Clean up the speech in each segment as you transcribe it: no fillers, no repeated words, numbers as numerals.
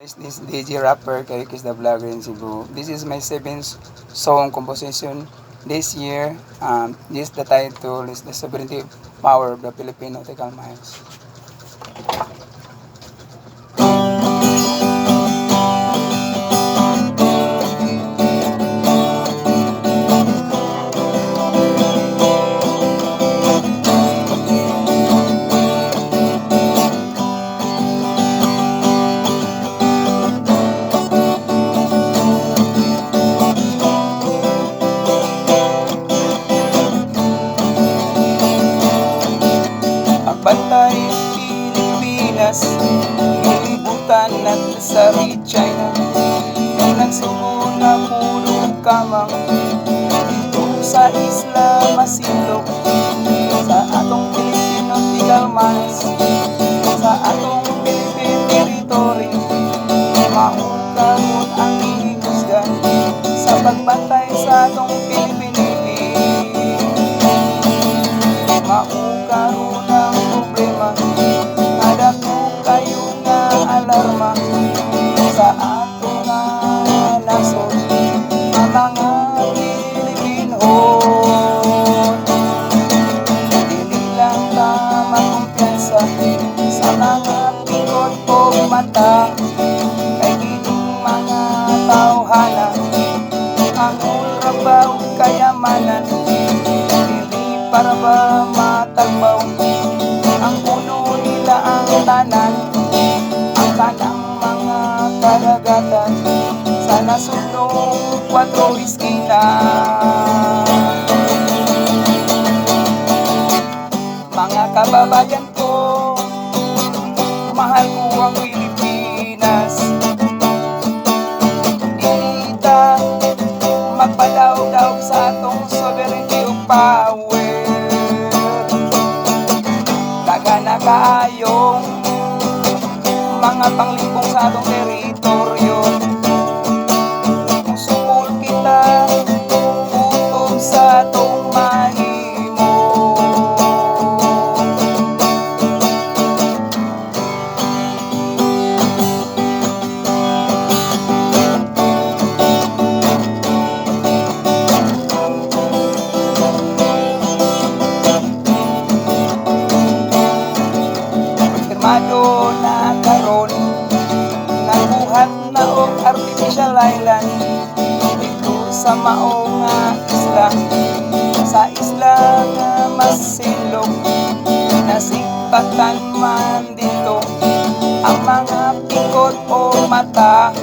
This is DJ Rapper, Kayakis the Vlogger in Cebu. This is my seventh song composition this year. This the title is The Sovereignty Power of the Filipino Nautical Minds. Bantay Pilipinas, ilibutan at sari China, ang nagsumo na puro kamang dito sa isla masilok, sa atong Filipino tigalmanas, sa atong Philippine territory, maukaroon ang ihusgan sa pagbantay sa atong Philippine maukaroon ang problema, ada ko kayo na alarma sa ato nga nasod, ang mga Pilipino. Dili lang ta magkumpiyansa sa mga pikot o mata, kay gining mga tawhana, ang urabaw kayamanan, dili para ba matagbaw ang puno nila ang tanan, ang kanang mga karagatan sa nasunong 4 iskina. Mga kababayan ko, mahal ko ang Pilipinas, di ta magpadaog-daog sa atong sovereignty of power. Na kaayong mga panglibong sa atong teritoryo, musukol kita utod sa atong mahimo. Firmado na karon, nabuhat na og artificial island dito sa maong nga isla, sa isla nga masilog, nasigpatan man dito ang mga pikot o mata,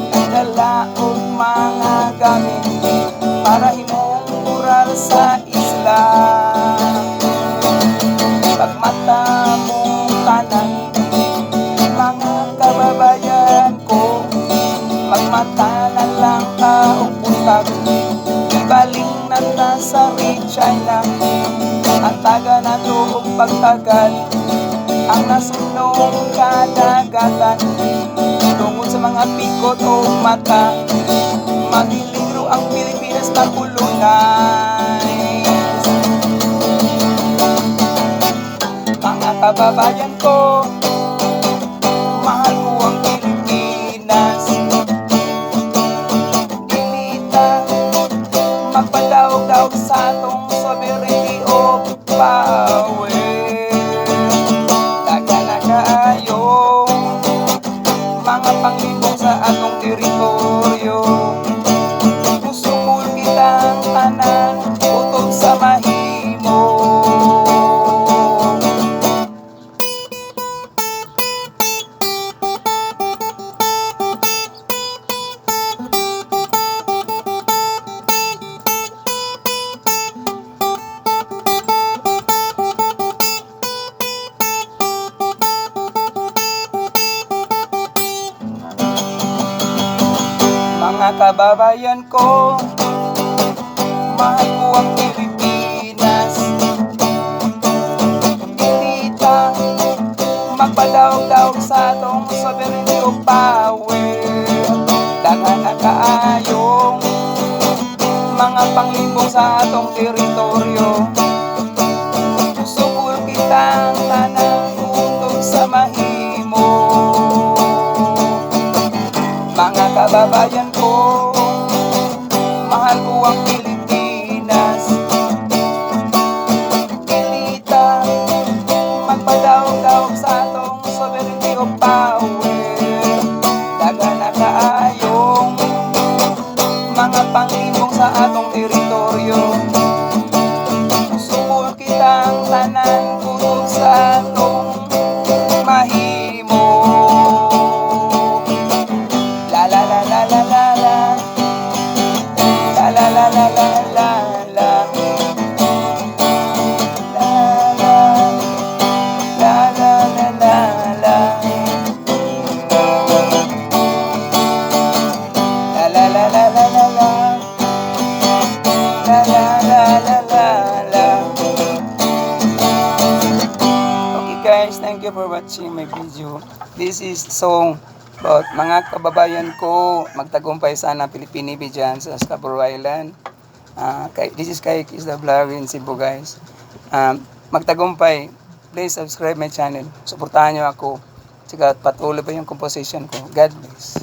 nagdala og mga gamit para himong kural sa isla. Pagmata mo tanan, mga kababayan ko, magmata na lang ka o puntag, ibaling na ta sa China, ang taga na to og pagtagal, ang nasunong kadagatan, tungod sa mga pikot o mata, magiligro ang Pilipinas na colonize. Mga kababayan ko, mahal ko ang Pilipinas, dili ta magpadaog-daog sa atong sovereignty of power. Daga na kaayo mga panglibong sa atong teritoryo, musukol kitang tanan utod sa mahimo. Mga kababayan ko, mahal ko ang Pilipinas, dili ta magpadaog-daog sa atong sovereignty of power. Daghan na kaayong mga panglibong sa atong teritoryo, sukol kitang tanan utod sa mahimo. kababayan ko, mahal ko ang Pilipinas. Pilita, magpadawag-dawag sa atong sovereignty of power. Daga na kaayong mga panglibong sa atong teritoryo. Sumul kitang tanan kung sa atong mahimo. La la la la la la la, la la la la la la la, la la la la la la, la la la la la la la, la la la la la la. Okay guys, thank you for watching my video. This is song about mga kababayan ko, magtagumpay sana Pilipinibi dyan sa Scarborough Island. This is Kay is the vlog in Cebu guys. Magtagumpay, please subscribe my channel. Suportahan nyo ako. Tsaka patuloy pa yung composition ko. God bless.